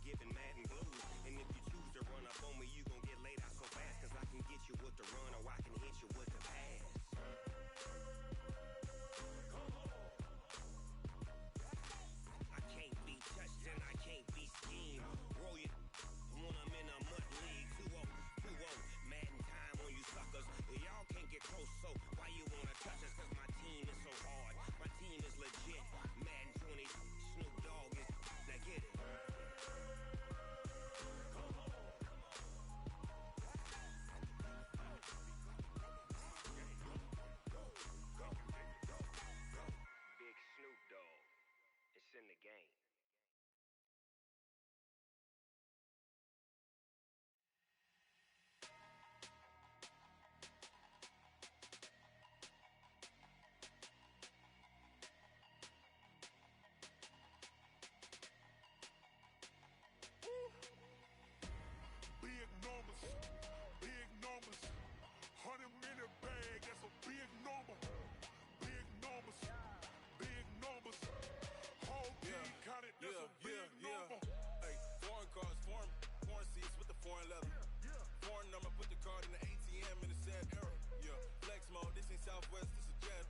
giving mad and blues. And if you choose to run up on me, you gon' get laid out so fast. Cause I can get you with the run or I can hit you with the pass. I can't be touched and I can't be schemed. Roll you when I'm in a mud league. 2-0, mad in time on you suckers. Y'all can't get close, so why you wanna touch us? Cause my team is so hard. My team is legit. Madden 20, Snoop Dogg is. Now get it. Big Snoop Dogg. It's in the game. Big numbers, 100 minute bag, that's a big number. Big numbers, whole team counted, that's a big number. Hey, foreign cars, foreign seats with the foreign leather. Foreign number, put the card in the ATM in the sad era. Yeah, flex mode, this ain't Southwest, this is Jet.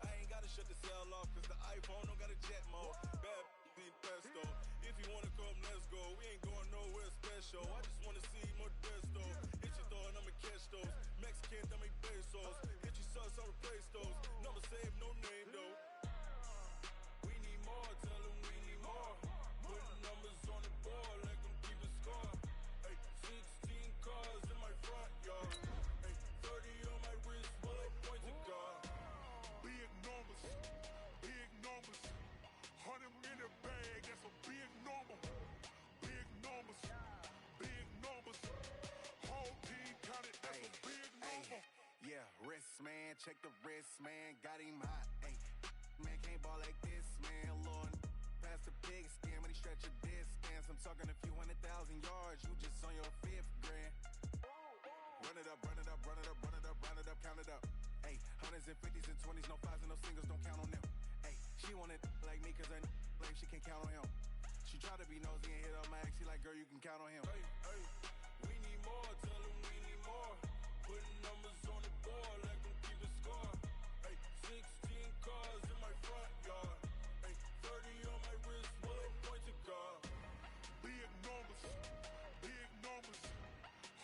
I ain't gotta shut the cell off, cause the iPhone don't got a jet mode. Bad need pesto. If you wanna come, let's go. We ain't going nowhere special. I just wanna see more desto. Hit your door and I'ma catch those. Mexican, dummy pesos. Hit your sauce, I'll replace those. Number save, no name though. We need more, tell them we need more. Putting numbers on the board, like them keep a score. Hey, 16 cars in my front yard. Hey, 30 on my wrist, bullet point to God. Big numbers, 100 minute bag, that's a big number. Big numbers, whole team counted, that's a big number. Yeah, wrist man, check the wrist man, got him hot. Ay, man can't ball like this, man. Lord, past the big skin when he stretch a distance. I'm talking a few 100,000 yards, you just on your 5th grand. Run it up, count it up. Ay, hundreds and 50s and 20s, no 5s and no singles, don't count on them. Ay, she want it like me, cause I like she can count on him. She try to be nosy and hit on my ex, she like, girl, you can count on him. Hey, we need more, tell them we need more. Putting numbers on the board, like them keep a score. Hey, 16 cars in my front yard. Hey, 30 on my wrist, bullet point to God. Big numbers,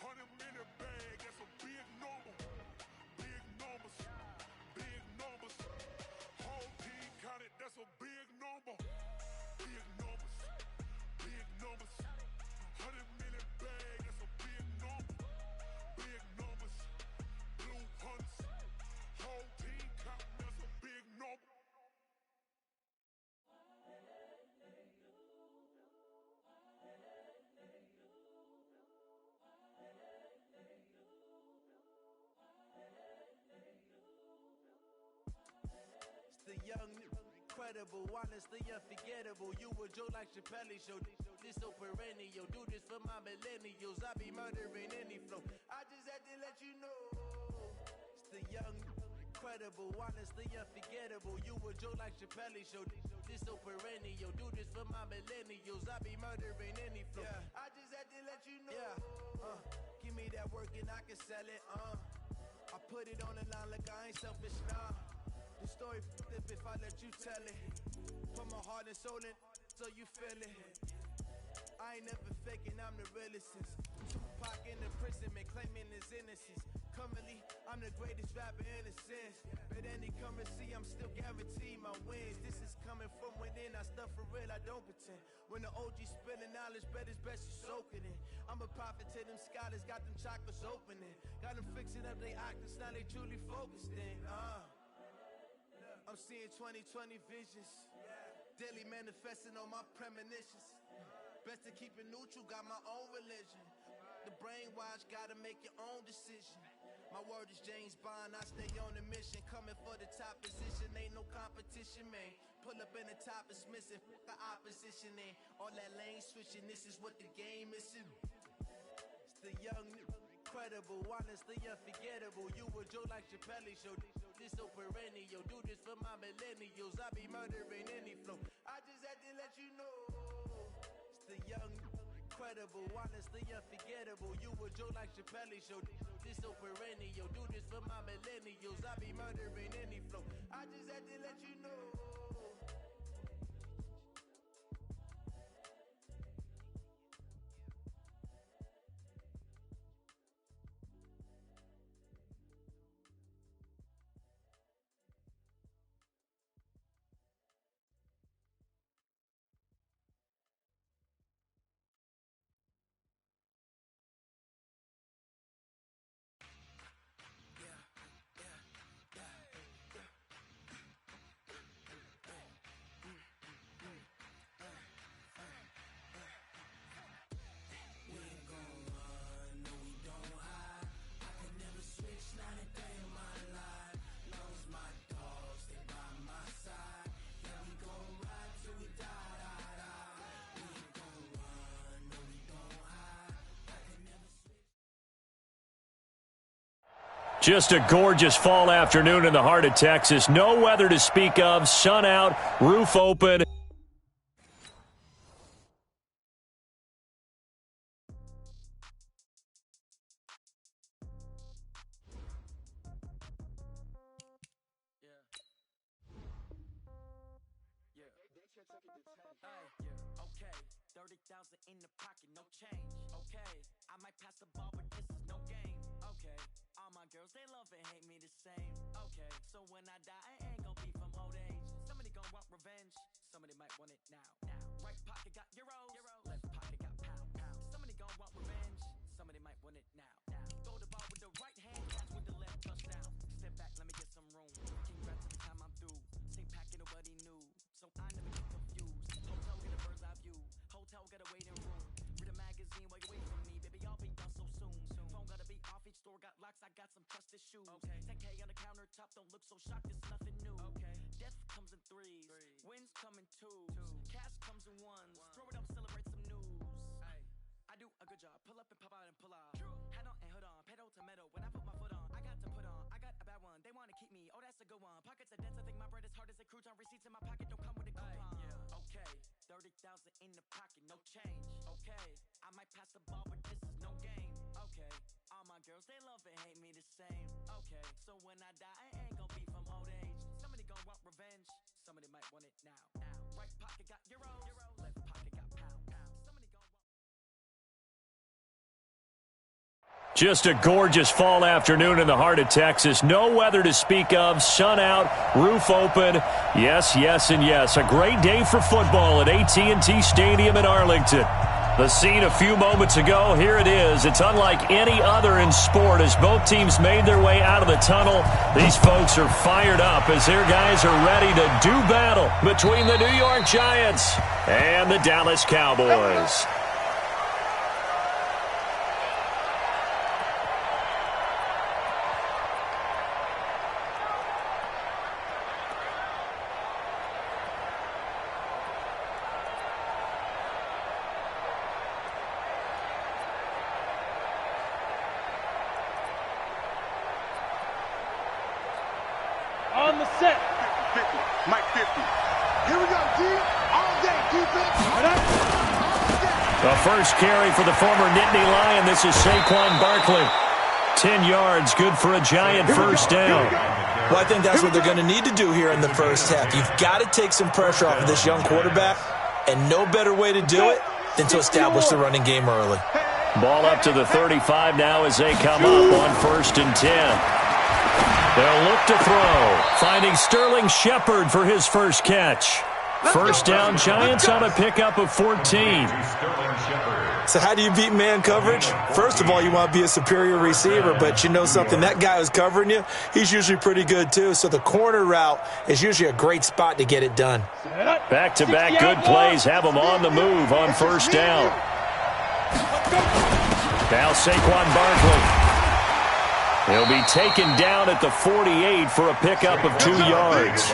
100 minute bag, that's a big number. Big numbers, whole team counted, that's a big number. Big numbers, 100 minute bag, that's a big number. Big numbers, blue hunts, whole team counting, that's a big number. It's the young, incredible, honestly unforgettable. You a Joe like Chappelle show. This so perennial. Do this for my millennials. I be murdering any flow. I just had to let you know. It's the young, incredible, honestly unforgettable. You a Joe like Chappelle show. This so perennial. Do this for my millennials. I be murdering any flow. Yeah. I just had to let you know. Yeah. Give me that work and I can sell it. I put it on the line like I ain't selfish, nah. The story flip if I let you tell it. Put my heart and soul in so you feel it. I ain't never faking, I'm the realest since Tupac in the prison, man, claiming his innocence. Currently, I'm the greatest rapper in a sense. But any currency, I'm still guaranteed my wins. This is coming from within, I stuff for real, I don't pretend. When the OG spilling knowledge, bet it's best you soak it in. I'm a prophet to them scholars, got them chakras opening. Got them fixing up they octaves, now they truly focused in. I'm seeing 2020 visions. Daily manifesting on my premonitions. Best to keep it neutral, got my own religion. The brainwash, gotta make your own decision. My word is James Bond, I stay on the mission. Coming for the top position, ain't no competition, man. Pull up in the top is missing, the opposition in. All that lane switching, this is what the game missing. It's the young, incredible, honestly unforgettable. You a Joe like Chappelle show. This so perennial. Do this for my millennials. I be murdering any flow. I just had to let you know. It's the young, incredible, honestly unforgettable. You a joke like Chappelle Show. This so perennial. Do this for my millennials. I be murdering any flow. I just had to let you know. Just a gorgeous fall afternoon in the heart of Texas. No weather to speak of. Sun out, roof open. Okay, 30,000 in the pocket, no change. Okay, I might pass the ball, but this is no game. Okay, all my girls, they love and hate me the same. Okay, so when I die, I ain't gon' be from old age. Somebody gon' want revenge, somebody might want it now. Right pocket got euros, left pocket got pound. Somebody gon' want revenge, somebody might want it now. Throw the ball with the right hand, catch with the left, touchdown. Step back, let me get some room. Congrats every time I'm through. Same packet, nobody knew, so I never get confused. Hotel get a bird's eye view. Hotel got a waiting room. Read a magazine while you wait for me, baby. I'll be done so soon. Phone gotta be off. Each store got locks. I got some trusted shoes. 10K on the countertop. Don't look so shocked. It's nothing new. Death comes in threes. Wins come in twos. Cash comes in ones. Throw it up, celebrate some news. I do a good job. Pull up and pop out and pull out. Head on and hood on. Pedal to metal. When I put my foot on, I got to put on. I got a bad one. They wanna keep me. Oh, that's a good one. Pockets are dense. I think my bread is hard as a crouton. Receipts in my pocket don't come with a coupon. Okay, 30,000 in the pocket, no change. Okay, I might pass the ball, but this is no game. Okay, all my girls, they love and hate me the same. Okay, so when I die, I ain't gon' be from old age. Somebody gon' want revenge, somebody might want it now. Right pocket got euros, left pocket got pound. Somebody gon' want... Just a gorgeous fall afternoon in the heart of Texas. No weather to speak of. Sun out, roof open. Yes, yes, and yes. A great day for football at AT&T Stadium in Arlington. The scene a few moments ago, here it is. It's unlike any other in sport as both teams made their way out of the tunnel. These folks are fired up as their guys are ready to do battle between the New York Giants and the Dallas Cowboys. On the set. 50, Mike 50. Here we go, D. All day, defense. The first carry for the former Nittany Lion. This is Saquon Barkley. 10 yards, good for a Giant first down. Well, I think that's what they're going to need to do here in the first half. You've got to take some pressure off of this young quarterback, and no better way to do it than to establish the running game early. Ball up to the 35 now as they come up on 1st and 10. They'll look to throw, finding Sterling Shepard for his first catch. First down, Giants on a pickup of 14. So how do you beat man coverage? First of all, you want to be a superior receiver, but you know something, that guy who's covering you, he's usually pretty good too. So the corner route is usually a great spot to get it done. Back-to-back good plays have them on the move on 1st down. Now Saquon Barkley. He'll be taken down at the 48 for a pickup of 2 yards.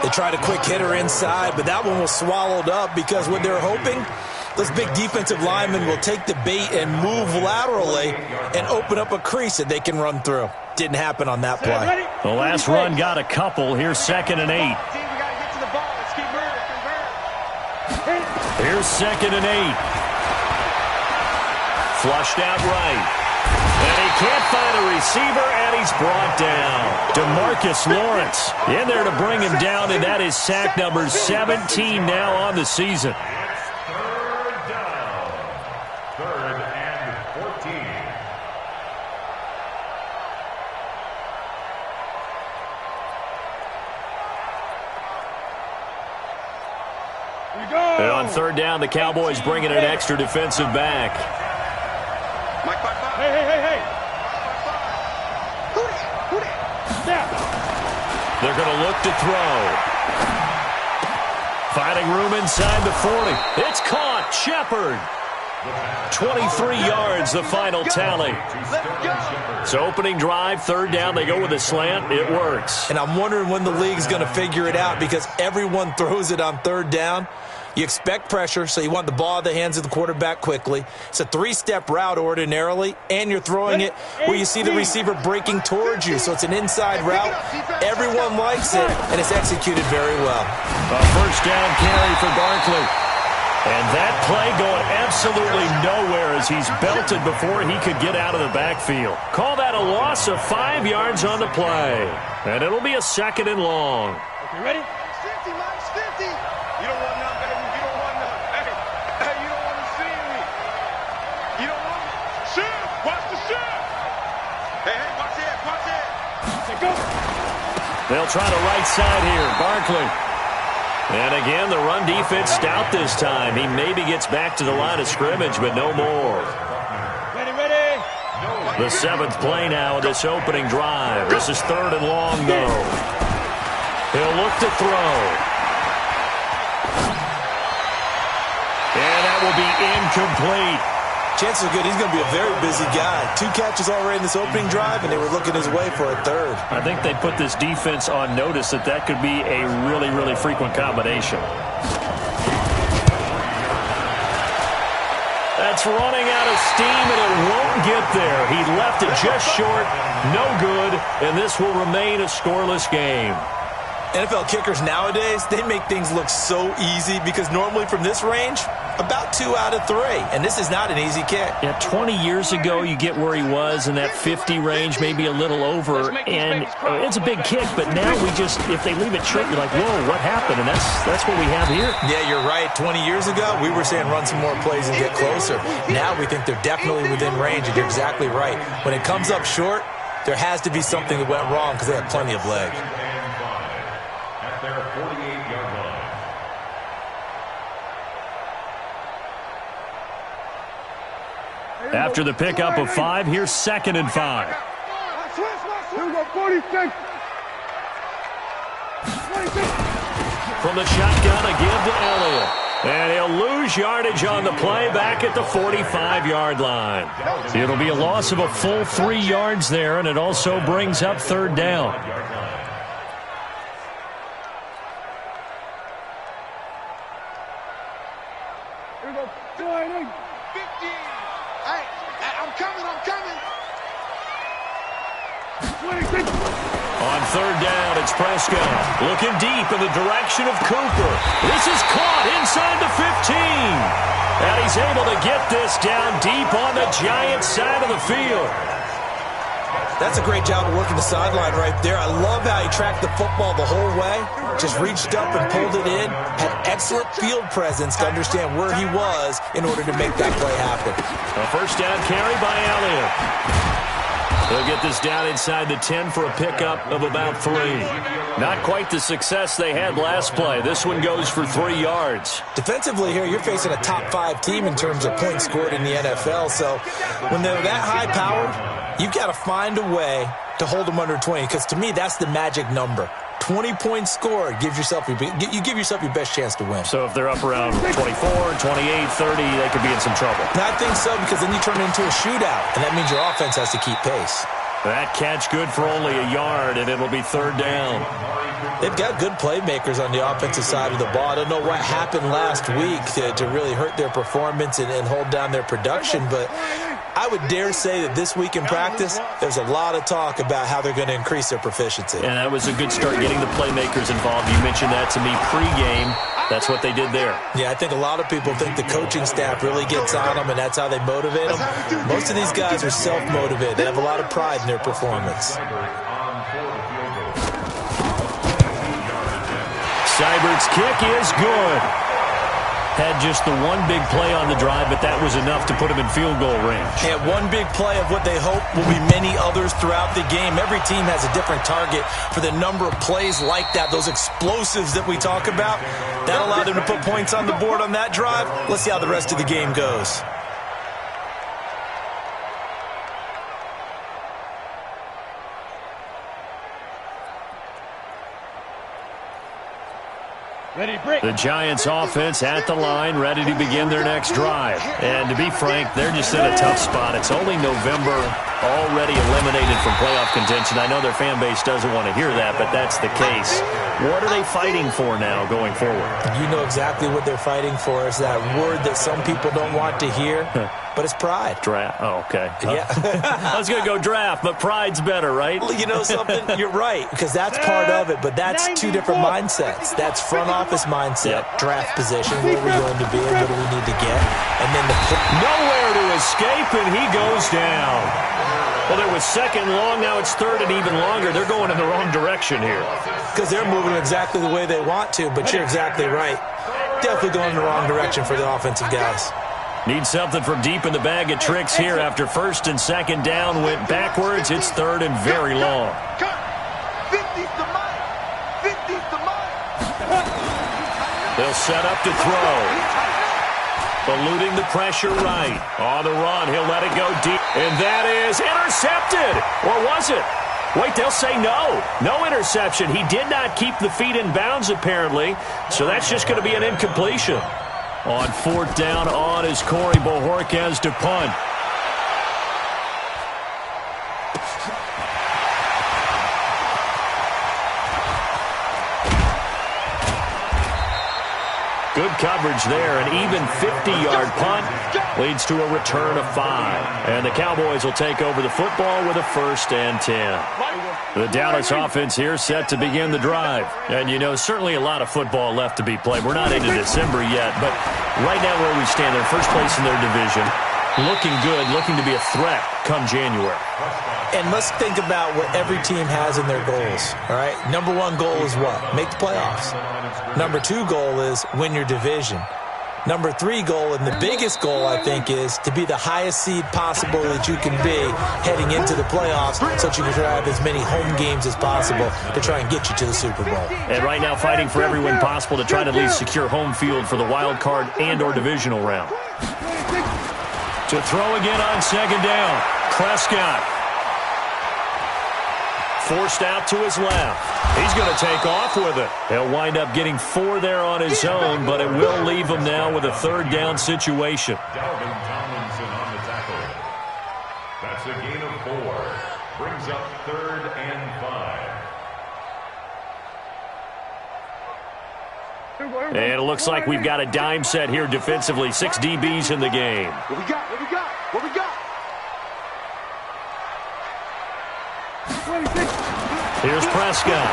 They tried a quick hitter inside, but that one was swallowed up because what they're hoping, those big defensive linemen will take the bait and move laterally and open up a crease that they can run through. Didn't happen on that play. The last run got a couple. Here's 2nd and 8. Here's 2nd and 8. Flushed out right. And he can't find a receiver, and he's brought down. DeMarcus Lawrence in there to bring him down, and that is sack number 17 now on the season. Third down. 3rd and 14. And on 3rd down, the Cowboys bring in an extra defensive back. Hey. They're going to look to throw. Finding room inside the 40. It's caught. Shepard. 23 yards, the final tally. So opening drive, 3rd down, they go with a slant. It works. And I'm wondering when the league's going to figure it out because everyone throws it on 3rd down. You expect pressure, so you want the ball in the hands of the quarterback quickly. It's a 3-step route ordinarily, and you're throwing it where you see the receiver breaking towards you. So it's an inside route. Everyone likes it, and it's executed very well. A 1st down carry for Barkley. And that play going absolutely nowhere as he's belted before he could get out of the backfield. Call that a loss of 5 yards on the play. And it'll be a 2nd and long. Okay, ready? 50, Mike's 50. You don't want none, baby. You don't want none. Hey, you don't want to see me. You don't want me. Shoot. Watch the shoot. Hey, watch it. Watch it. Okay, go. They'll try the right side here. Barkley. And again, the run defense stout this time. He maybe gets back to the line of scrimmage, but no more. Ready. The 7th play now of this opening drive. This is 3rd and long, though. He'll look to throw. And that will be incomplete. Chances are good he's going to be a very busy guy. 2 catches already in this opening drive, and they were looking his way for a 3rd. I think they put this defense on notice that could be a really, really frequent combination. That's running out of steam, and it won't get there. He left it just short. No good, and this will remain a scoreless game. NFL kickers nowadays, they make things look so easy because normally from this range, about 2 out of 3. And this is not an easy kick. Yeah, 20 years ago, you get where he was in that 50 range, maybe a little over. And it's a big kick, but now if they leave it short, you're like, whoa, what happened? And that's what we have here. Yeah, you're right. 20 years ago, we were saying run some more plays and get closer. Now we think they're definitely within range, and you're exactly right. When it comes up short, there has to be something that went wrong because they have plenty of leg. Their 48-yard line. After the pickup of 5, here's 2nd and 5. Here we go, 46. From the shotgun, a give to Elliott. And he'll lose yardage on the play back at the 45-yard line. It'll be a loss of a full 3 yards there, and it also brings up 3rd down. Here we go, 20. 50. Hey, I'm coming. 26. On 3rd down, it's Prescott looking deep in the direction of Cooper. This is caught inside the 15. And he's able to get this down deep on the Giants side of the field. That's a great job of working the sideline right there. I love how he tracked the football the whole way. Just reached up and pulled it in. Had excellent field presence to understand where he was in order to make that play happen. A 1st down carry by Elliott. They'll get this down inside the 10 for a pickup of about 3. Not quite the success they had last play. This one goes for 3 yards. Defensively here, you're facing a top 5 team in terms of points scored in the NFL. So when they're that high-powered, you've got to find a way to hold them under 20, because to me, that's the magic number. 20 points scored gives yourself you give yourself your best chance to win. So if they're up around 24, 28, 30, they could be in some trouble. And I think so, because then you turn it into a shootout, and that means your offense has to keep pace. That catch good for only a yard, and it'll be 3rd down. They've got good playmakers on the offensive side of the ball. I don't know what happened last week to really hurt their performance and hold down their production, but I would dare say that this week in practice, there's a lot of talk about how they're going to increase their proficiency. And that was a good start getting the playmakers involved. You mentioned that to me pregame. That's what they did there. Yeah, I think a lot of people think the coaching staff really gets on them, and that's how they motivate them. Most of these guys are self-motivated. They have a lot of pride in their performance. Seibert's kick is good. Had just the one big play on the drive, but that was enough to put him in field goal range. And one big play of what they hope will be many others throughout the game. Every team has a different target for the number of plays like that, those explosives that we talk about. That allowed them to put points on the board on that drive. Let's see how the rest of the game goes. The Giants offense at the line, ready to begin their next drive. And to be frank, they're just in a tough spot. It's only November, already eliminated from playoff contention. I know their fan base doesn't want to hear that, but that's the case. What are they fighting for now going forward? You know exactly what they're fighting for. It's that word that some people don't want to hear, but it's pride. Draft. Oh, okay. Yeah. I was going to go draft, but pride's better, right? You know something? You're right, because that's part of it, but that's two different mindsets. That's front office mindset, draft position, where we're going to be and what do we need to get. And then nowhere to escape, and he goes down. Well, there was second long, now it's third and even longer. They're going in the wrong direction here. Because they're moving exactly the way they want to, but you're exactly right. Definitely going in the wrong direction for the offensive guys. Need something from deep in the bag of tricks here after first and second down went backwards. It's third and very long. 50's the mark. 50's the mark. They'll set up to throw. Eluding the pressure right. On the run, he'll let it go deep. And that is intercepted. Or was it? Wait, they'll say no. No interception. He did not keep the feet in bounds, apparently. So that's just going to be an incompletion. On fourth down on is Corey Bojorquez to punt. Good coverage there. An even 50-yard punt leads to a return of 5. And the Cowboys will take over the football with a 1st and 10. The Dallas offense here set to begin the drive. And, you know, certainly a lot of football left to be played. We're not into December yet, but right now where we stand, they're first place in their division. Looking good, looking to be a threat come January. And let's think about what every team has in their goals, all right? Number one goal is what? Make the playoffs. Number two goal is win your division. Number three goal, and the biggest goal, I think, is to be the highest seed possible that you can be heading into the playoffs so that you can have as many home games as possible to try and get you to the Super Bowl. And right now fighting for every win possible to try to at least secure home field for the wild card and or divisional round. To throw again on second down. Prescott. Forced out to his left. He's going to take off with it. He'll wind up getting 4 there on his own, but it will leave him now with a 3rd down situation. Dalvin Tomlinson on the tackle. That's a gain of 4. Brings up 3rd and 5. And it looks like we've got a dime set here defensively. 6 DBs in the game. What we got? What we got? What we got? Here's Prescott.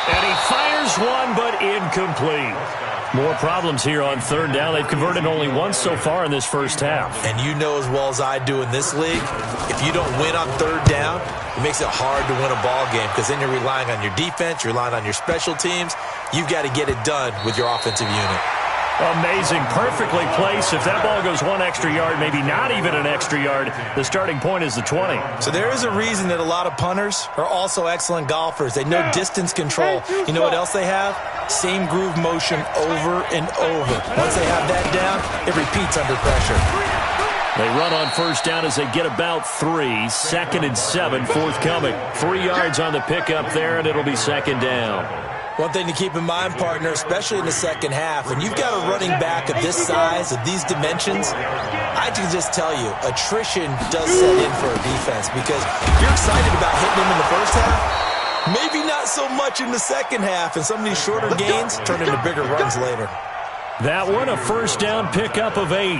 And he fires one, but incomplete. More problems here on 3rd down. They've converted only once so far in this first half. And you know as well as I do in this league, if you don't win on 3rd down, it makes it hard to win a ball game because then you're relying on your defense, you're relying on your special teams. You've got to get it done with your offensive unit. Amazing. Perfectly placed. If that ball goes 1 extra yard, maybe not even an extra yard, the starting point is the 20. So there is a reason that a lot of punters are also excellent golfers. They know distance control. You know what else they have? Same groove motion over and over. Once they have that down, it repeats under pressure. They run on 1st down as they get about 3. 2nd and 7 forthcoming. 3 yards on the pickup there, and it'll be 2nd down. One thing to keep in mind, partner, especially in the second half, when you've got a running back of this size, of these dimensions, I can just tell you, attrition does set in for a defense because if you're excited about hitting him in the first half, maybe not so much in the second half, and some of these shorter gains turn into bigger runs later. That one, a 1st down pickup of 8.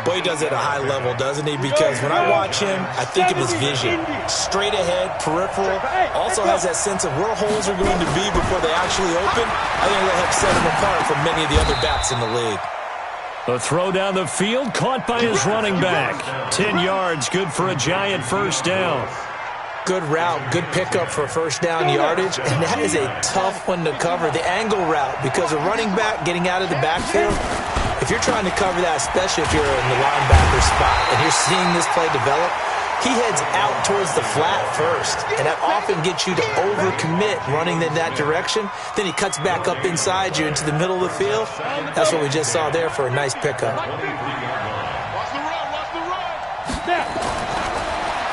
Boy, he does it at a high level, doesn't he? Because when I watch him, I think of his vision. Straight ahead, peripheral. Also has that sense of where holes are going to be before they actually open. I think that helps set him apart from many of the other backs in the league. The throw down the field, caught by his running back. 10 yards, good for a Giant first down. Good route, good pickup for first down yardage, and that is a tough one to cover, the angle route, because a running back getting out of the backfield, if you're trying to cover that, especially if you're in the linebacker spot and you're seeing this play develop, he heads out towards the flat first, and that often gets you to overcommit running in that direction. Then he cuts back up inside you into the middle of the field. That's what we just saw there for a nice pickup.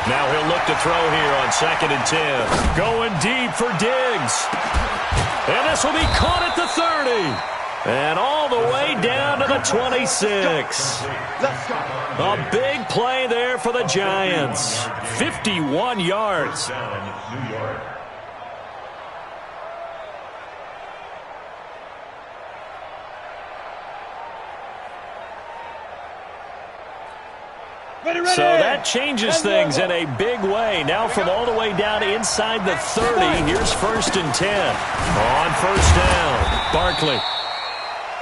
Now he'll look to throw here on 2nd and 10. Going deep for Diggs. And this will be caught at the 30. And all the way down to the 26. A big play there for the Giants. 51 yards. So that changes things in a big way. Now from all the way down inside the 30, here's 1st and 10. On first down, Barkley.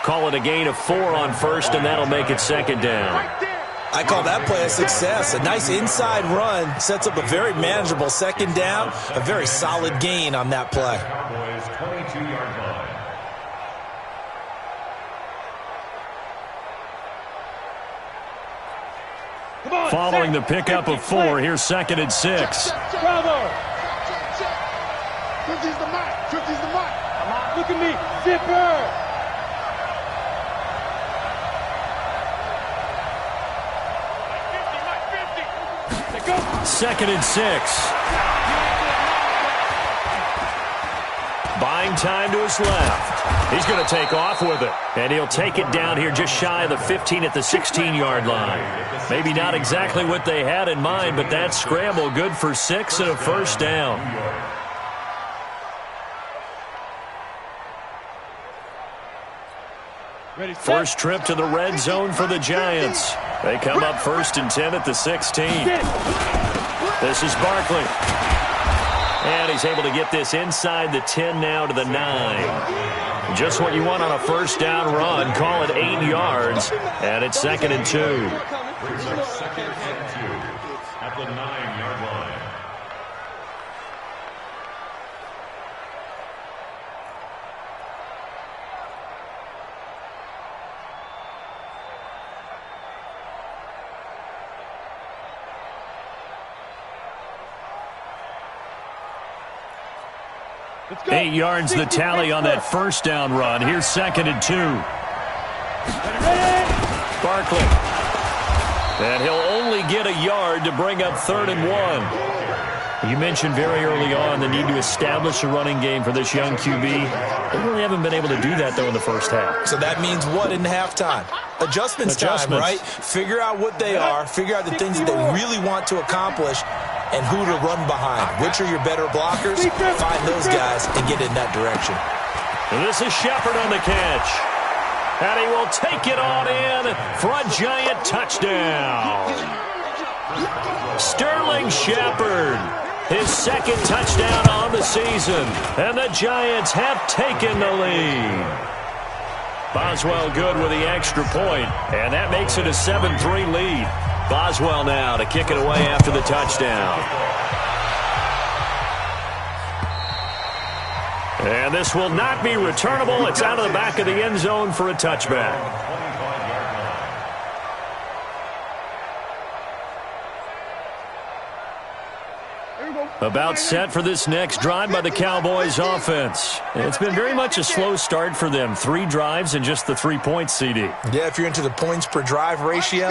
Call it a gain of 4 on first, and that'll make it 2nd down. I call that play a success. A nice inside run sets up a very manageable 2nd down. A very solid gain on that play. Cowboys 22-yard line. Following the pickup of 4, here's 2nd and 6. Bravo! 50's the mark. 50's the mark. Come on, look at me. Zipper! 2nd and 6. Buying time to his left. He's going to take off with it. And he'll take it down here just shy of the 15 at the 16-yard line. Maybe not exactly what they had in mind, but that scramble good for 6 and a first down. First trip to the red zone for the Giants. They come up 1st and 10 at the 16. This is Barkley. And he's able to get this inside the 10 now to the 9. Just what you want on a first down run. Call it 8 yards. And it's 2nd and 2. Brings up 2nd and 2 at the 9-yard line. Let's go. 8 yards the tally on that first down run. Here's 2nd and 2. Barkley. And he'll only get a yard to bring up 3rd and 1. You mentioned very early on the need to establish a running game for this young QB. They really haven't been able to do that, though, in the first half. So that means what in halftime? Adjustments time, right? Figure out what they are. Figure out the things that they really want to accomplish and who to run behind. Which are your better blockers? Find those guys and get in that direction. And this is Shepard on the catch. And he will take it on in for a Giant touchdown. Sterling Shepard, his 2nd touchdown on the season. And the Giants have taken the lead. Boswell good with the extra point, and that makes it a 7-3 lead. Boswell now to kick it away after the touchdown. And this will not be returnable. It's out of the back of the end zone for a touchback. About set for this next drive by the Cowboys offense. It's been very much a slow start for them. 3 drives and just the 3 points, CD. Yeah, if you're into the points per drive ratio,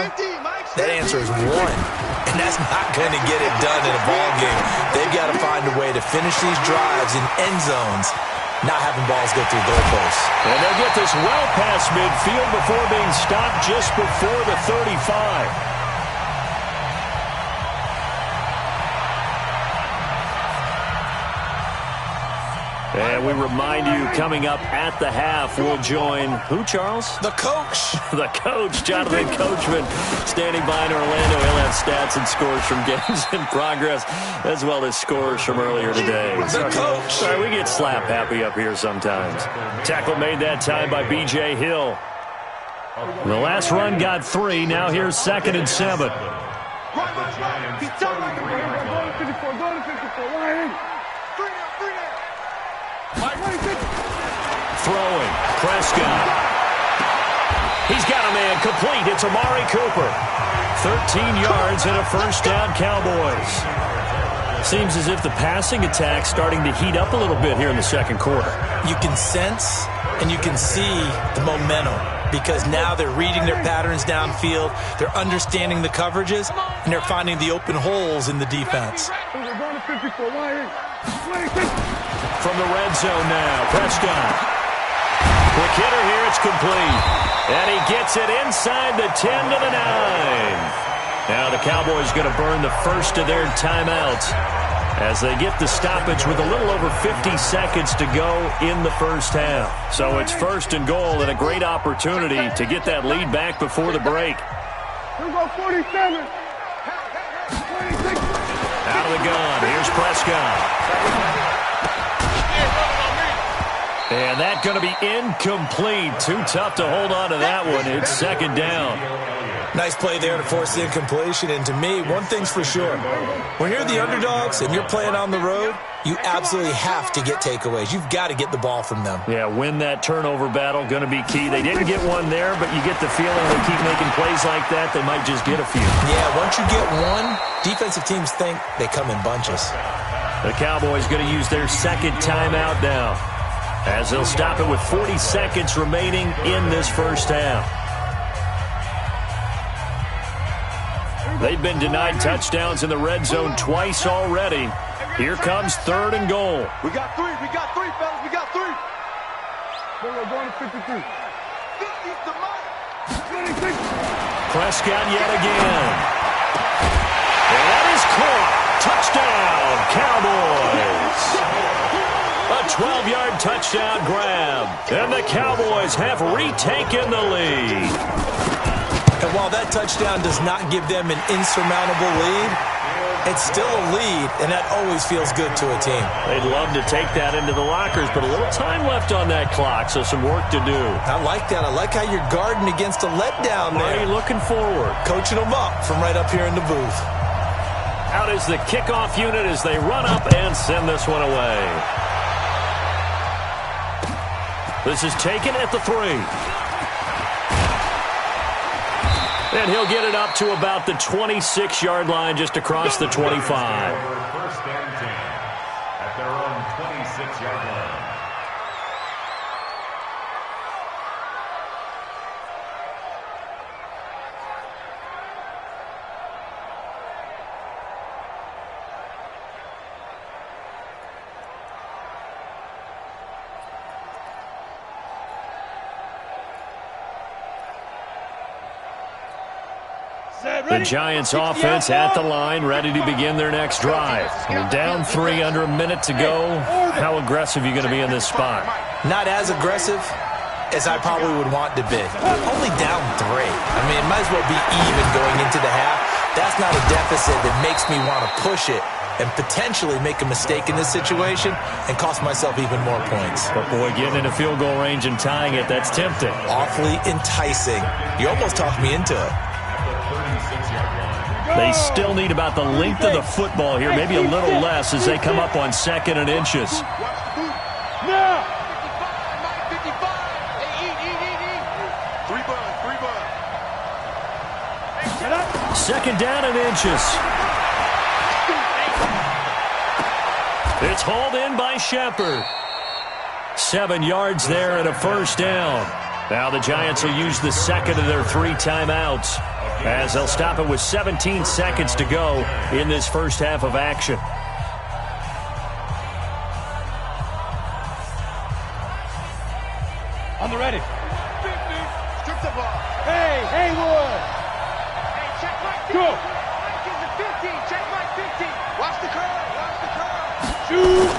that answer is 1. And that's not going to get it done in a ball game. They've got to find a way to finish these drives in end zones, not having balls go through goalposts. And they'll get this well past midfield before being stopped just before the 35. And And we remind you, coming up at the half, we'll join who, Charles? The coach. The coach, Jonathan Coachman, standing by in Orlando. He'll have stats and scores from games in progress, as well as scores from earlier today. The coach. Sorry, we get slap happy up here sometimes. Tackle made that time by B.J. Hill. The last run got 3. Now here's 2nd and 7. Throwing. Prescott. He's got a man complete. It's Amari Cooper. 13 yards and a first down, Cowboys. Seems as if the passing attack's starting to heat up a little bit here in the second quarter. You can sense and you can see the momentum because now they're reading their patterns downfield, they're understanding the coverages, and they're finding the open holes in the defense. From the red zone now, Prescott. Quick hitter here, it's complete. And he gets it inside the 10 to the 9. Now the Cowboys going to burn the first of their timeouts as they get the stoppage with a little over 50 seconds to go in the first half. So it's 1st and goal and a great opportunity to get that lead back before the break. Here we go, 47. 26. Out of the gun, here's Prescott. And that's going to be incomplete. Too tough to hold on to that one. It's 2nd down. Nice play there to force the incompletion. And to me, one thing's for sure. When you're the underdogs and you're playing on the road, you absolutely have to get takeaways. You've got to get the ball from them. Yeah, win that turnover battle, going to be key. They didn't get one there, but you get the feeling they keep making plays like that, they might just get a few. Yeah, once you get one, defensive teams think they come in bunches. The Cowboys going to use their 2nd timeout now, as they'll stop it with 40 seconds remaining in this first half. They've been denied touchdowns in the red zone twice already. Here comes 3rd and goal. We got 3, fellas, we got 3. We're going to 53. 50's the mark. 26. Prescott yet again. And that is caught. Touchdown, Cowboys. A 12-yard touchdown grab. And the Cowboys have retaken the lead. And while that touchdown does not give them an insurmountable lead, it's still a lead, and that always feels good to a team. They'd love to take that into the lockers, but a little time left on that clock, so some work to do. I like that. I like how you're guarding against a letdown there. Are you looking forward? Coaching them up from right up here in the booth. Out is the kickoff unit as they run up and send this one away. This is taken at the 3. And he'll get it up to about the 26-yard line just across the 25. 1st and 10 at their own 26-yard line. The Giants offense at the line, ready to begin their next drive. They're down 3, under a minute to go. How aggressive are you going to be in this spot? Not as aggressive as I probably would want to be. Only down 3. I mean, it might as well be even going into the half. That's not a deficit that makes me want to push it and potentially make a mistake in this situation and cost myself even more points. But, boy, getting into field goal range and tying it, that's tempting. Awfully enticing. You almost talked me into it. They still need about the length of the football here, maybe a little less as they come up on 2nd and inches. Now! 55. Three bud. 2nd down and inches. It's hauled in by Shepard. 7 yards there and a first down. Now the Giants will use the 2nd of their 3 timeouts as they'll stop it with 17 seconds to go in this first half of action. On the ready. 50. Strip the ball. Hey, Haywood. Hey, check Mike 50. Go. Mike is the 15. Check Mike 15. Watch the curve. Shoot.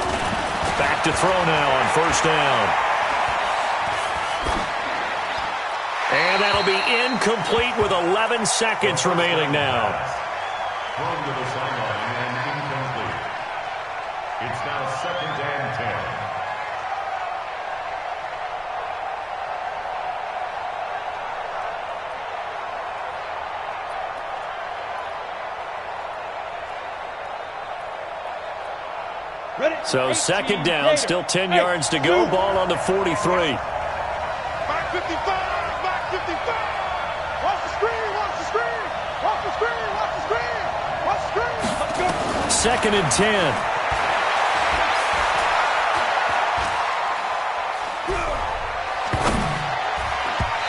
Back back to throw now on first down. And that'll be incomplete with 11 seconds remaining now. Thrown to the sideline and incomplete. It's now 2nd and 10. So 2nd down, still 10 yards to go. Ball on the 43. Back 55, back 55. Watch the screen, watch the screen. Watch the screen, watch the screen. Watch the screen. Let's go. 2nd and 10.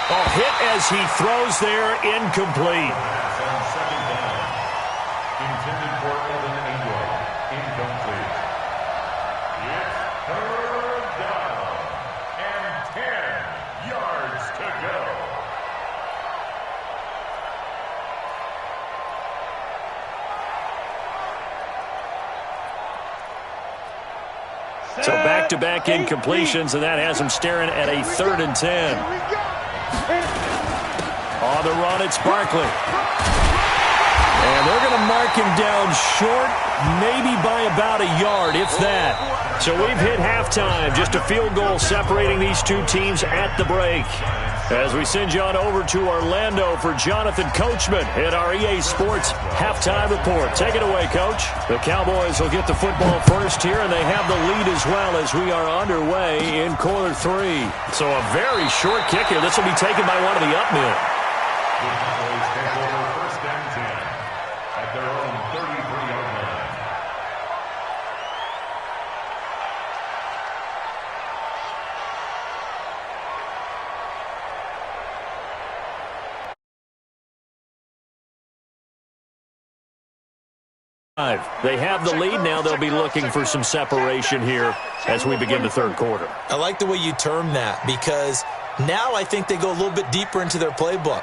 Oh, hit as he throws there, incomplete. On 2nd down. Intended for Evan Ingram. Incomplete. It's 3rd down and 10 yards to go. So back-to-back incompletions, and that has him staring at a 3rd and 10. On the run, it's Barkley. And they're going to mark him down short, maybe by about a yard, if that. So we've hit halftime, just a field goal separating these two teams at the break. As we send you on over to Orlando for Jonathan Coachman at our EA Sports Halftime Report. Take it away, Coach. The Cowboys will get the football first here, and they have the lead as well as we are underway in quarter 3. So a very short kick here. This will be taken by one of the up men. The Cowboys take over 1st and 10 at their own 33-yard line. They have the lead now. They'll be looking for some separation here as we begin the 3rd quarter. I like the way you term that, because now I think they go a little bit deeper into their playbook.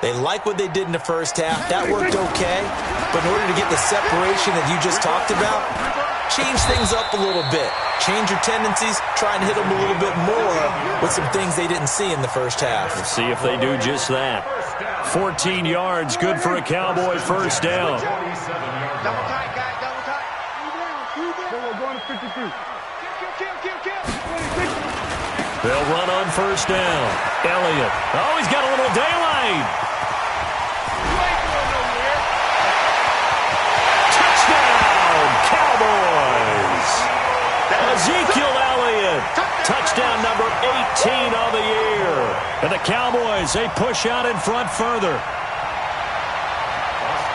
They like what they did in the first half. That worked okay. But in order to get the separation that you just talked about, change things up a little bit. Change your tendencies. Try and hit them a little bit more with some things they didn't see in the first half. Let's see if they do just that. 14 yards, good for a Cowboy first down. Double tight, guys, double tight. We're going to 53. Kill. They'll run on first down. Elliott. Oh, he's got a little daylight. Touchdown, Cowboys. Ezekiel Elliott. Touchdown number 18 on the year. And the Cowboys, they push out in front further.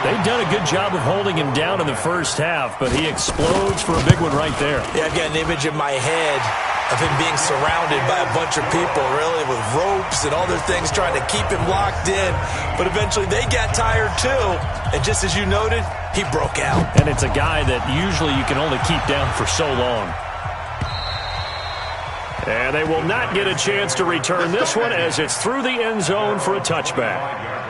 They've done a good job of holding him down in the first half, but he explodes for a big one right there. Yeah, I've got an image in my head of him being surrounded by a bunch of people, really, with ropes and other things trying to keep him locked in. But eventually they got tired too. And just as you noted, he broke out. And it's a guy that usually you can only keep down for so long. And they will not get a chance to return this one as it's through the end zone for a touchback.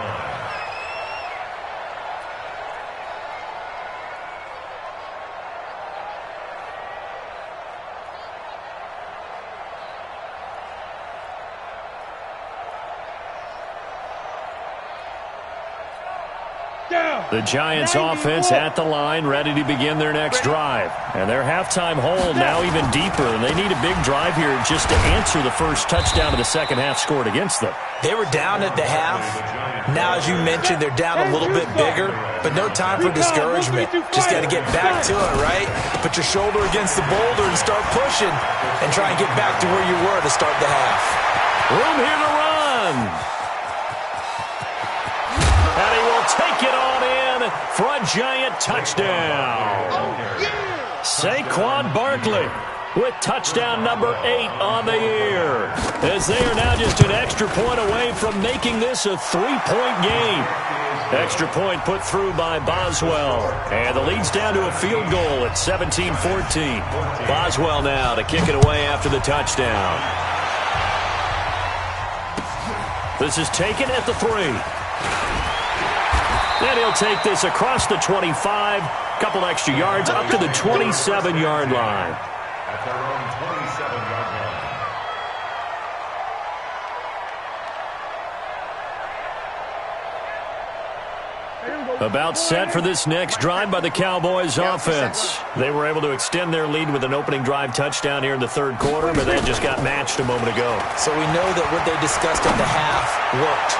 The Giants offense at the line, ready to begin their next drive. And their halftime hold now even deeper, and they need a big drive here just to answer the first touchdown of the second half scored against them. They were down at the half. Now, as you mentioned, they're down a little bit bigger, but no time for discouragement. Just got to get back to it, right? Put your shoulder against the boulder and start pushing and try and get back to where you were to start the half. Room here to run. And he will take it on in for a Giant touchdown. Saquon Barkley with touchdown number 8 on the year, as they are now just an extra point away from making this a 3-point game. Extra point put through by Boswell, and the lead's down to a field goal at 17-14. Boswell now to kick it away after the touchdown. This is taken at the 3. And he'll take this across the 25, couple extra yards up to the 27-yard line. At their own About set for this next drive by the Cowboys offense. They were able to extend their lead with an opening drive touchdown here in the third quarter, but that just got matched a moment ago. So we know that what they discussed at the half worked.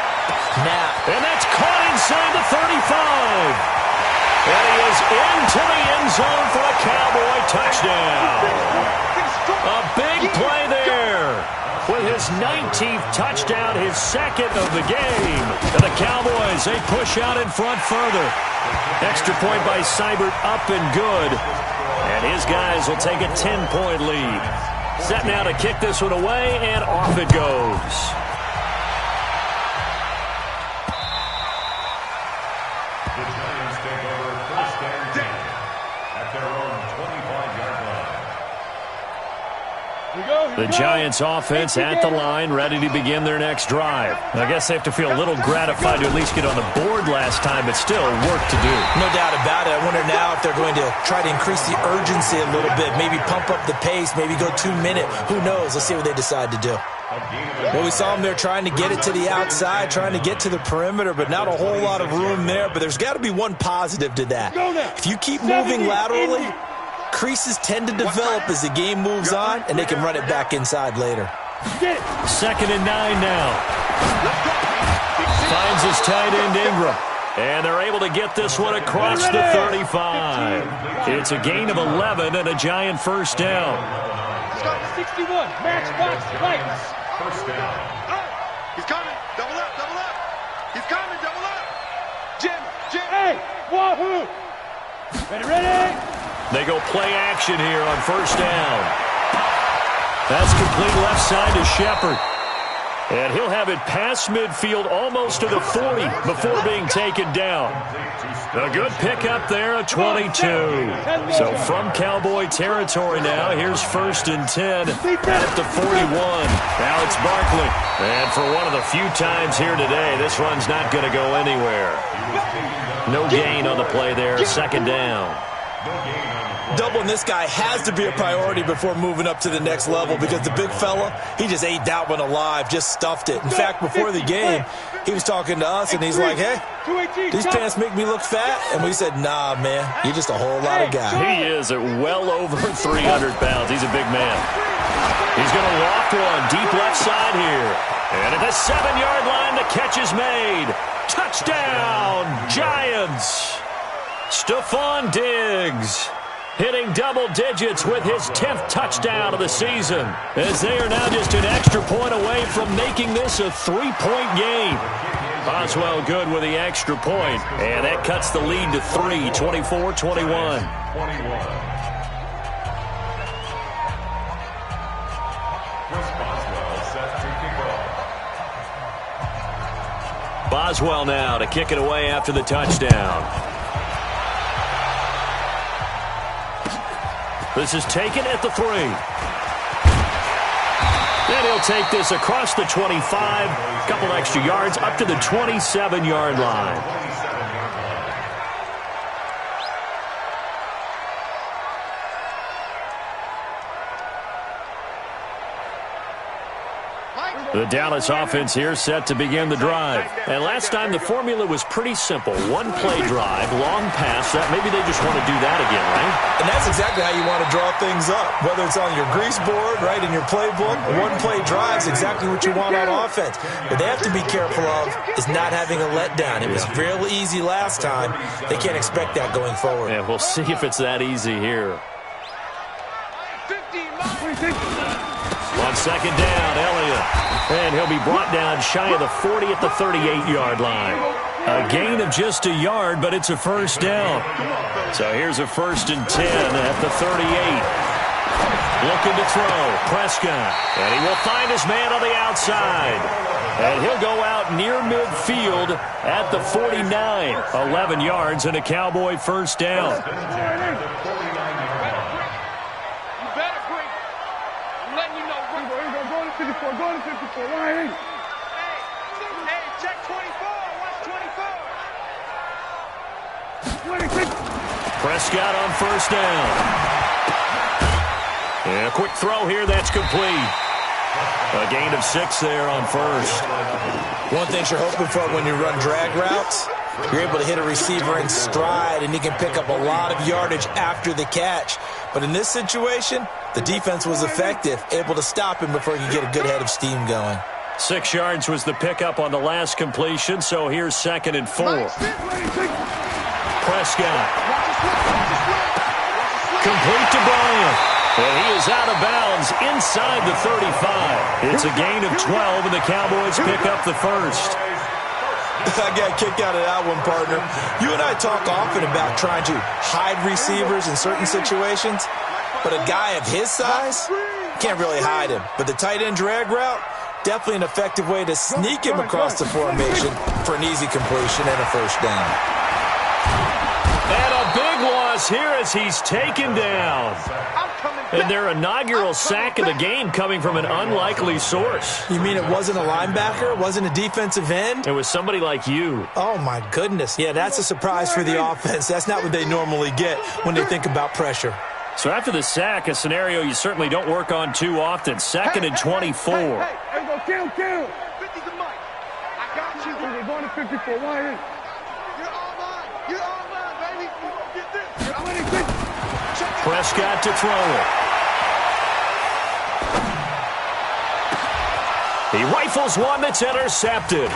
Now. And that's caught inside the 35. And he is into the end zone for a Cowboy touchdown. A big play there. With his 19th touchdown, his second of the game. And the Cowboys, they push out in front further. Extra point by Seibert, up and good. And his guys will take a 10-point lead. Set now to kick this one away, and off it goes. The Giants take over first and 10 at their own 25-yard line. The Giants offense at the line, ready to begin their next drive. I guess they have to feel a little gratified to at least get on the board last time, but still work to do. No doubt about it. I wonder now if they're going to try to increase the urgency a little bit, maybe pump up the pace, maybe go 2-minute. Who knows? Let's see what they decide to do. Well, we saw them there trying to get it to the outside, trying to get to the perimeter, but not a whole lot of room there. But there's got to be one positive to that. If you keep moving laterally, creases tend to develop as the game moves on, and they can run it back inside later. 2nd and 9 now. Finds his tight end Ingram. And they're able to get this one across the 35. It's a gain of 11 and a Giant first down. Start 61. Matchbox lights. First down. He's coming. Double up, double up. He's coming, double up. Jim. Hey, wahoo. Ready. They go play action here on first down. That's complete left side to Shepard. And he'll have it past midfield almost to the 40 before being taken down. A good pickup there, a 22. So from Cowboy territory now, here's 1st and 10 at the 41. Now it's Barkley. And for one of the few times here today, this run's not going to go anywhere. No gain on the play there, 2nd down. Doubling this guy has to be a priority before moving up to the next level because the big fella, he just ate that one alive, just stuffed it. In fact, before the game, he was talking to us, and he's like, hey, these pants make me look fat? And we said, nah, man, you're just a whole lot of guy. He is at well over 300 pounds. He's a big man. He's going to loft one deep left side here. And at the 7-yard line, the catch is made. Touchdown, Giants. Stephon Diggs hitting double digits with his 10th touchdown of the season, as they are now just an extra point away from making this a 3-point game. Boswell good with the extra point, and that cuts the lead to 3, 24-21. Boswell now to kick it away after the touchdown. This is taken at the 3. And he'll take this across the 25, a couple extra yards, up to the 27-yard line. The Dallas offense here set to begin the drive. And last time the formula was pretty simple. One play drive, long pass. That maybe they just want to do that again, right? And that's exactly how you want to draw things up. Whether it's on your grease board, right, in your playbook, one play drive is exactly what you want on offense. What they have to be careful of is not having a letdown. It was real easy last time. They can't expect that going forward. Yeah, we'll see if it's that easy here. On 2nd down, Elliott. And he'll be brought down shy of the 40 at the 38-yard line. A gain of just a yard, but it's a first down. So here's a 1st and 10 at the 38. Looking to throw, Prescott. And he will find his man on the outside. And he'll go out near midfield at the 49. 11 yards and a Cowboy first down. Going to 54. Hey, check 24. Watch 24. Prescott on first down. And a quick throw here, that's complete. A gain of 6 there on first. One thing you're hoping for when you run drag routes, You're able to hit a receiver in stride, and he can pick up a lot of yardage after the catch. But in this situation, the defense was effective, able to stop him before he could get a good head of steam going. 6 yards was the pickup on the last completion, so here's 2nd and 4. Prescott. Complete to Bryant. And he is out of bounds inside the 35. It's a gain of 12, and the Cowboys pick up the first. I got a kick out of that one, partner. You and I talk often about trying to hide receivers in certain situations, but a guy of his size can't really hide him. But the tight end drag route, definitely an effective way to sneak him across the formation for an easy completion and a first down. And a big loss here as he's taken down. And their inaugural sack of the game coming from an unlikely source. You mean it wasn't a linebacker? It wasn't a defensive end? It was somebody like you. Oh, my goodness. Yeah, that's a surprise for the offense. That's not what they normally get when they think about pressure. So after the sack, a scenario you certainly don't work on too often. 2nd and 24. Hey, go, kill. 50's a mic. I got you. We're going to 54. Why is? You're all mine, baby. Get this. You're winning 50. Prescott to throw it. He rifles one that's intercepted.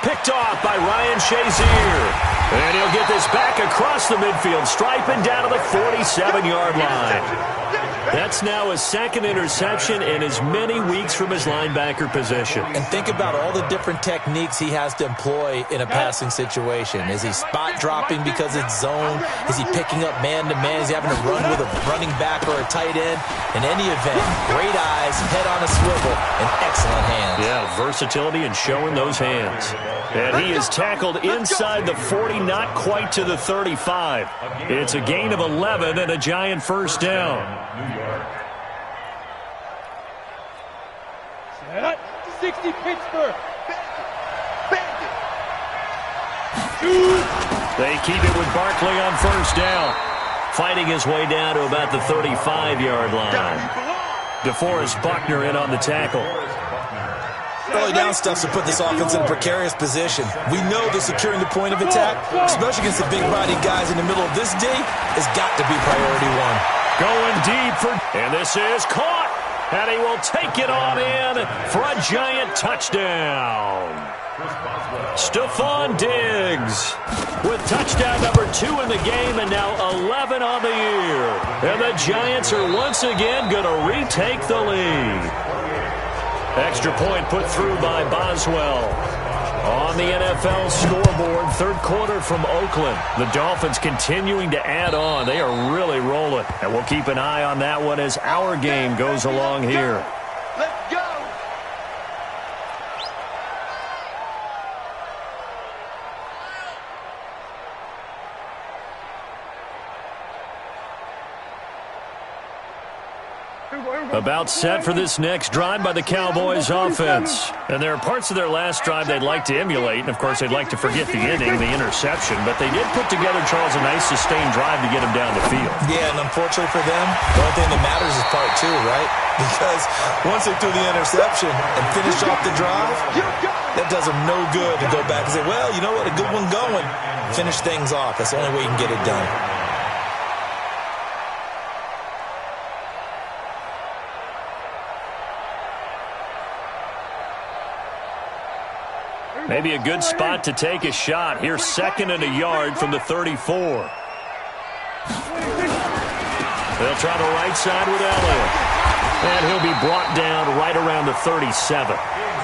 Picked off by Ryan Shazier. And he'll get this back across the midfield stripe and down to the 47-yard line. That's now his 2nd interception in as many weeks from his linebacker position. And think about all the different techniques he has to employ in a passing situation. Is he spot dropping because it's zone? Is he picking up man-to-man? Is he having to run with a running back or a tight end? In any event, great eyes, head on a swivel, and excellent hands. Yeah, versatility and showing those hands. And he is tackled inside the 40, not quite to the 35. It's a gain of 11 and a Giant first down. 60 Pittsburgh. They keep it with Barkley on first down. Fighting his way down to about the 35-yard line. DeForest Buckner in on the tackle. Early down stuffs will put this offense in a precarious position. We know that securing the point of attack, especially against the big-bodied guys in the middle of this D, has got to be priority one. Going deep and this is caught. And he will take it on in for a Giant touchdown. Stephon Diggs with touchdown number 2 in the game and now 11 on the year. And the Giants are once again going to retake the lead. Extra point put through by Boswell. On the NFL scoreboard, 3rd quarter from Oakland. The Dolphins continuing to add on. They are really rolling. And we'll keep an eye on that one as our game goes along here. Let's go. About set for this next drive by the Cowboys offense. And there are parts of their last drive they'd like to emulate. And, of course, they'd like to forget the inning, the interception. But they did put together, Charles, a nice sustained drive to get him down the field. Yeah, and unfortunately for them, the only thing that matters is part 2, right? Because once they threw the interception and finished off the drive, that does them no good to go back and say, well, you know what, a good one going. Finish things off. That's the only way you can get it done. Maybe a good spot to take a shot. Here's 2nd and a yard from the 34. They'll try the right side with Elliott. And he'll be brought down right around the 37.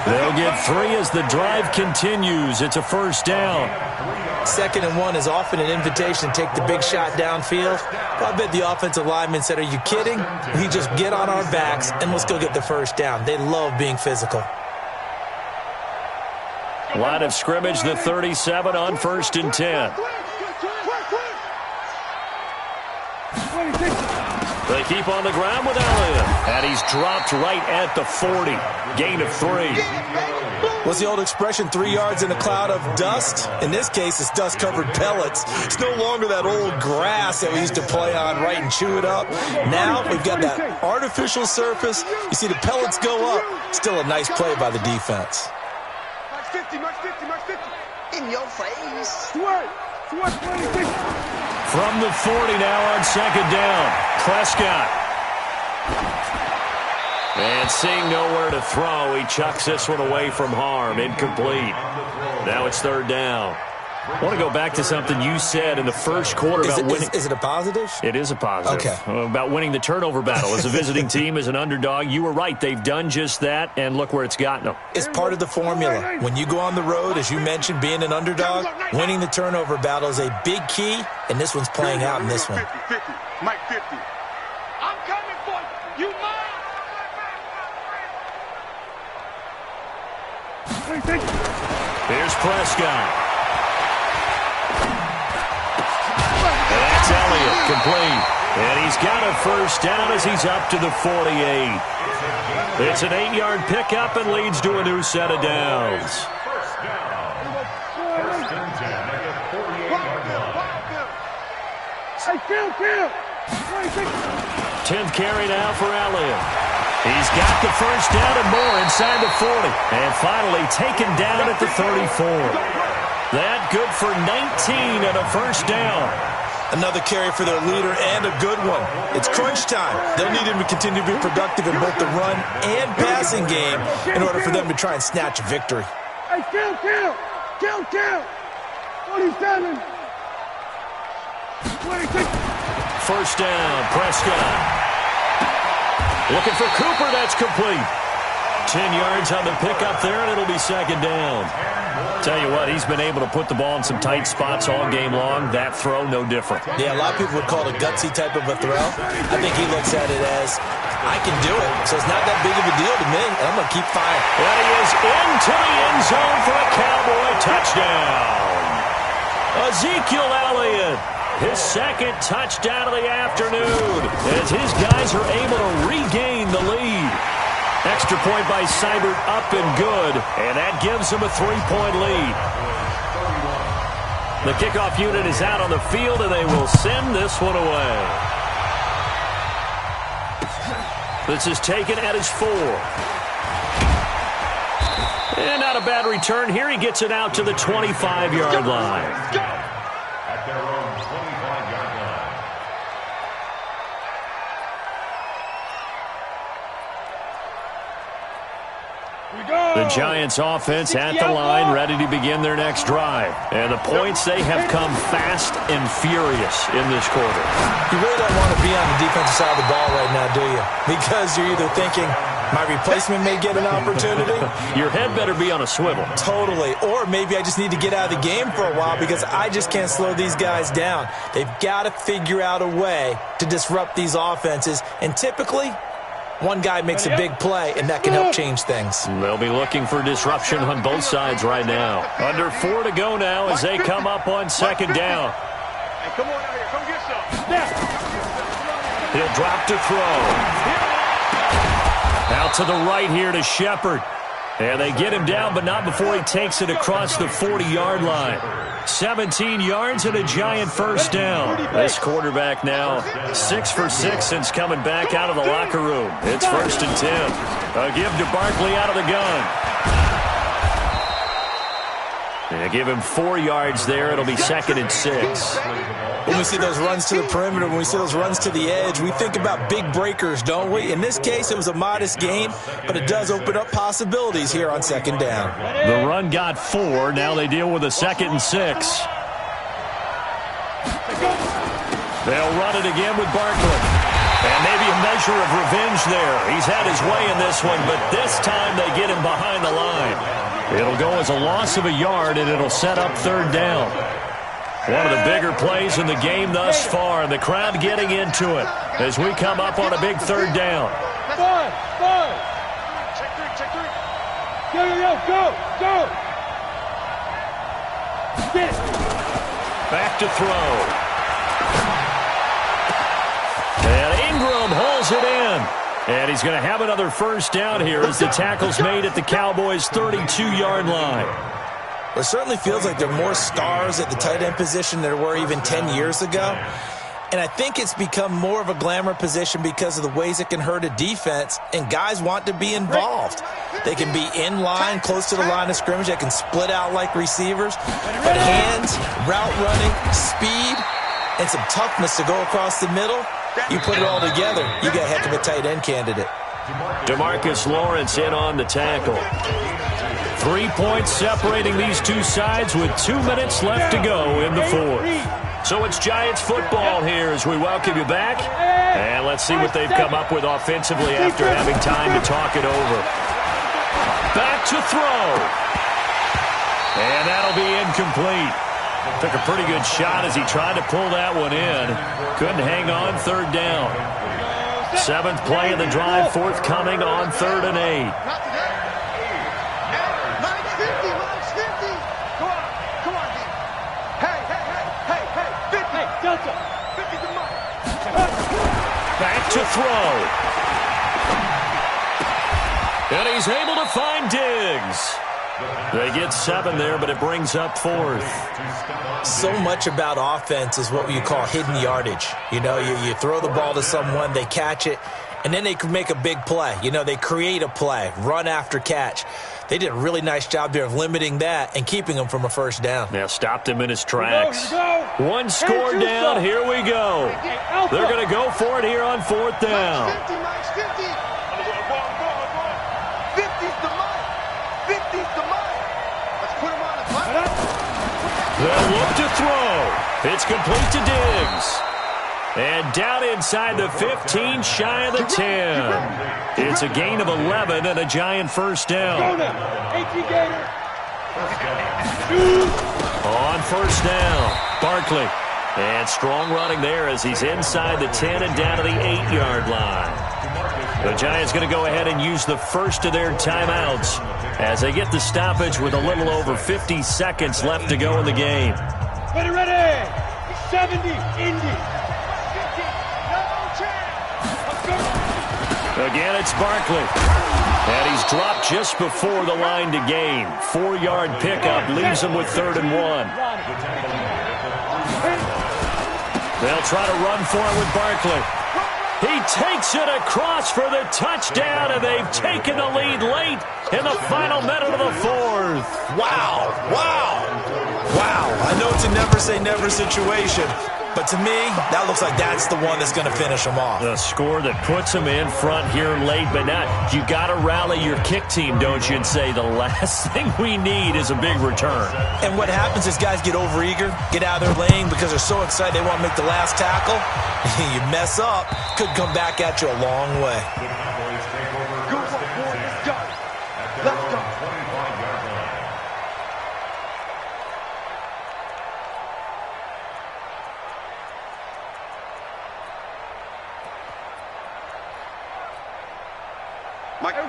They'll get 3 as the drive continues. It's a first down. 2nd and 1 is often an invitation to take the big shot downfield. But I bet the offensive lineman said, are you kidding? We just get on our backs and let's go get the first down. They love being physical. Line of scrimmage, the 37 on 1st and 10. They keep on the ground with Elliott. And he's dropped right at the 40. Gain of 3. What's the old expression, 3 yards in a cloud of dust? In this case, it's dust-covered pellets. It's no longer that old grass that we used to play on, right, and chew it up. Now we've got that artificial surface. You see the pellets go up. Still a nice play by the defense. Max 50, Max 50, Max 50. In your face. From the 40 now on second down. Prescott. And seeing nowhere to throw, he chucks this one away from harm. Incomplete. Now it's third down. I want to go back to something you said in the first quarter about winning. Is it a positive? It is a positive. Okay. About winning the turnover battle as a visiting team, as an underdog. You were right. They've done just that, and look where it's gotten them. It's part of the formula. When you go on the road, as you mentioned, being an underdog, winning the turnover battle is a big key, and this one's playing out in this one. 50, Mike 50. I'm coming for you. You mine. Here's Prescott. That's Elliott, complete. And he's got a first down as he's up to the 48. It's an 8-yard pickup and leads to a new set of downs. First down. First and 10 at the 48-yard line. 10th carry now for Elliott. He's got the first down and more inside the 40. And finally taken down at the 34. That good for 19 and a first down. Another carry for their leader and a good one. It's crunch time. They'll need him to continue to be productive in both the run and passing game in order for them to try and snatch a victory. Hey, count. 47. 26. First down, Prescott. Looking for Cooper, that's complete. 10 yards on the pickup there, and it'll be second down. Tell you what, he's been able to put the ball in some tight spots all game long. That throw, no different. Yeah, a lot of people would call it a gutsy type of a throw. I think he looks at it as, I can do it, so it's not that big of a deal to me, and I'm going to keep firing. And he is into the end zone for a Cowboy touchdown. Ezekiel Elliott, his second touchdown of the afternoon, as his guys are able to regain the lead. Extra point by Seibert, up and good, and that gives him a 3-point lead. The kickoff unit is out on the field, and they will send this one away. This is taken at his 4. And not a bad return here. He gets it out to the 25-yard line. At their own 25-yard line. The Giants offense at the line, ready to begin their next drive. And the points, they have come fast and furious in this quarter. You really don't want to be on the defensive side of the ball right now, do you? Because you're either thinking, my replacement may get an opportunity. Your head better be on a swivel. Totally. Or maybe I just need to get out of the game for a while because I just can't slow these guys down. They've got to figure out a way to disrupt these offenses. And typically, one guy makes a big play, and that can help change things. They'll be looking for disruption on both sides right now. Under 4 to go now as they come up on second down. Hey, come on out here. Come get some. He'll drop to throw. Out to the right here to Shepard. And they get him down, but not before he takes it across the 40-yard line. 17 yards and a Giant first down. This quarterback now 6 for 6 since coming back out of the locker room. It's first and 10. A give to Barkley out of the gun. And give him 4 yards there. It'll be second and 6. When we see those runs to the perimeter, when we see those runs to the edge, we think about big breakers, don't we? In this case, it was a modest gain, but it does open up possibilities here on second down. The run got 4. Now they deal with a second and 6. They'll run it again with Barkley. And maybe a measure of revenge there. He's had his way in this one, but this time they get him behind the line. It'll go as a loss of a yard, and it'll set up third down. One of the bigger plays in the game thus far, and the crowd getting into it as we come up on a big third down. Five. Check three. Go. Get it. Back to throw. And Ingram hauls it in. And he's going to have another first down here as the tackle's made at the Cowboys' 32-yard line. It certainly feels like there are more stars at the tight end position than there were even 10 years ago. And I think it's become more of a glamour position because of the ways it can hurt a defense, and guys want to be involved. They can be in line, close to the line of scrimmage. They can split out like receivers. But hands, route running, speed, and some toughness to go across the middle, you put it all together, you got a heck of a tight end candidate. DeMarcus Lawrence in on the tackle. 3 points separating these two sides with 2 minutes left to go in the fourth. So it's Giants football here as we welcome you back. And let's see what they've come up with offensively after having time to talk it over. Back to throw. And that'll be incomplete. Took a pretty good shot as he tried to pull that one in. Couldn't hang on, third down. 7th play of the drive, forthcoming on 3rd and 8. Back to throw. And he's able to find Diggs. They get 7 there, but it brings up 4th. So much about offense is what you call hidden yardage. You know, you throw the ball to someone, they catch it, and then they can make a big play. You know, they create a play, run after catch. They did a really nice job there of limiting that and keeping him from a first down. Yeah, stopped him in his tracks. One score down. Here we go. They're going to go for it here on 4th down. 50's the mark. 50's the mark. Let's put him on the clock. They'll look to throw. It's complete to Diggs. And down inside the 15, shy of the 10. It's a gain of 11 and a Giant first down. On first down, Barkley. And strong running there as he's inside the 10 and down to the 8-yard line. The Giants going to go ahead and use the first of their timeouts as they get the stoppage with a little over 50 seconds left to go in the game. Ready. 70, Indy. Again, it's Barkley. And he's dropped just before the line to gain. 4-yard pickup leaves him with 3rd and 1. They'll try to run for it with Barkley. He takes it across for the touchdown, and they've taken the lead late in the final minute of the 4th. Wow. I know it's a never-say-never situation, but to me, that looks like that's the one that's going to finish them off. The score that puts them in front here late, but now you got to rally your kick team, don't you, and say the last thing we need is a big return. And what happens is guys get overeager, get out of their lane because they're so excited they want to make the last tackle. You mess up, could come back at you a long way. Good one, boy. Let's go. Let's go.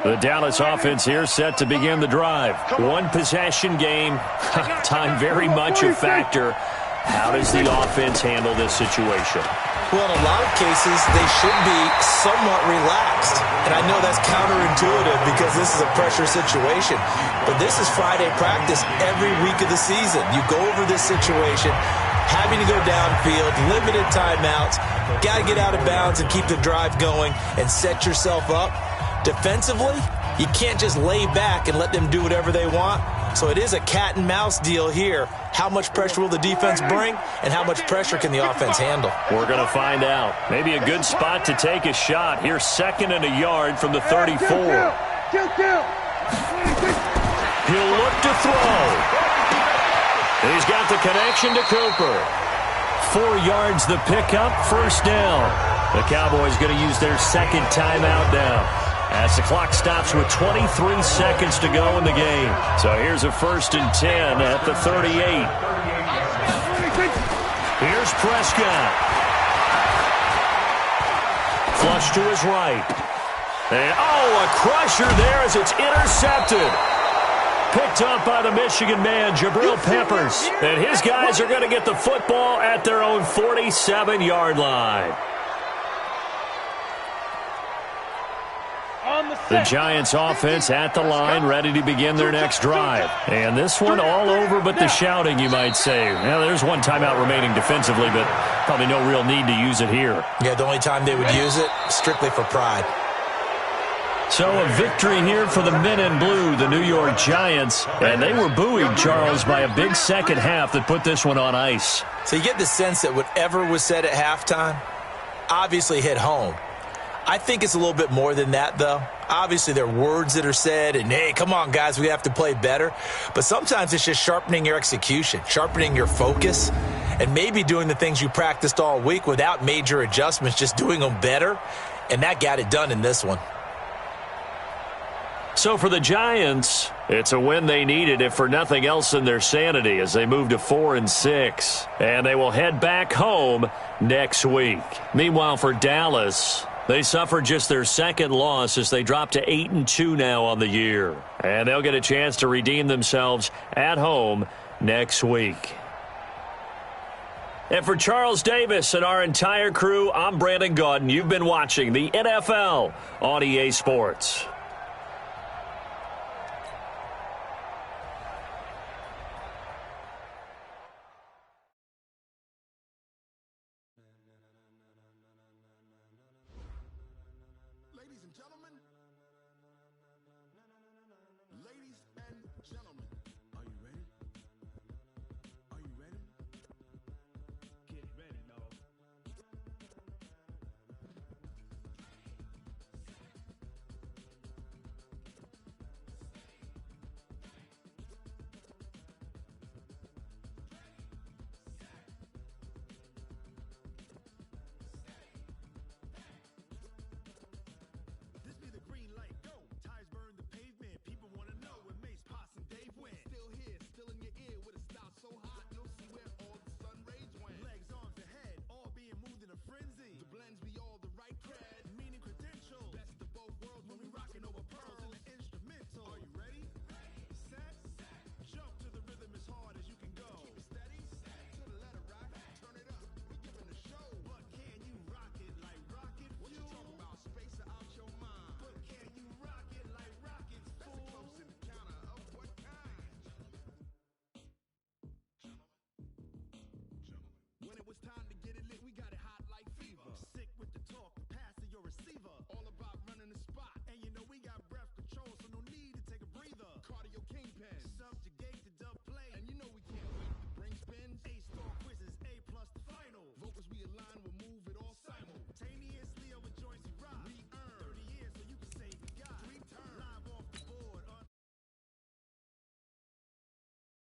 The Dallas offense here set to begin the drive. One possession game. Time very much a factor. How does the offense handle this situation? Well, in a lot of cases, they should be somewhat relaxed. And I know that's counterintuitive because this is a pressure situation. But this is Friday practice every week of the season. You go over this situation, having to go downfield, limited timeouts, got to get out of bounds and keep the drive going and set yourself up. Defensively, you can't just lay back and let them do whatever they want. So it is a cat and mouse deal here. How much pressure will the defense bring, and how much pressure can the offense handle? We're going to find out. Maybe a good spot to take a shot. Here's 2nd and a yard from the 34. He'll look to throw. He's got the connection to Cooper. 4 yards the pickup, first down. The Cowboys going to use their 2nd timeout now, as the clock stops with 23 seconds to go in the game. So here's a 1st and 10 at the 38. Here's Prescott. Flush to his right. And, a crusher there as it's intercepted. Picked up by the Michigan man, Jabril Peppers. And his guys are going to get the football at their own 47-yard line. The Giants offense at the line, ready to begin their next drive. And this one all over but the shouting, you might say. Now, there's one timeout remaining defensively, but probably no real need to use it here. Yeah, the only time they would use it, strictly for pride. So a victory here for the men in blue, the New York Giants. And they were buoyed, Charles, by a big second half that put this one on ice. So you get the sense that whatever was said at halftime obviously hit home. I think it's a little bit more than that, though. Obviously, there are words that are said, and, hey, come on, guys, we have to play better. But sometimes it's just sharpening your execution, sharpening your focus, and maybe doing the things you practiced all week without major adjustments, just doing them better. And that got it done in this one. So for the Giants, it's a win they needed, if for nothing else in their sanity, as they move to 4-6. And they will head back home next week. Meanwhile, for Dallas, they suffered just their second loss as they drop to 8-2 now on the year. And they'll get a chance to redeem themselves at home next week. And for Charles Davis and our entire crew, I'm Brandon Gaudin. You've been watching the NFL on EA Sports. When it was time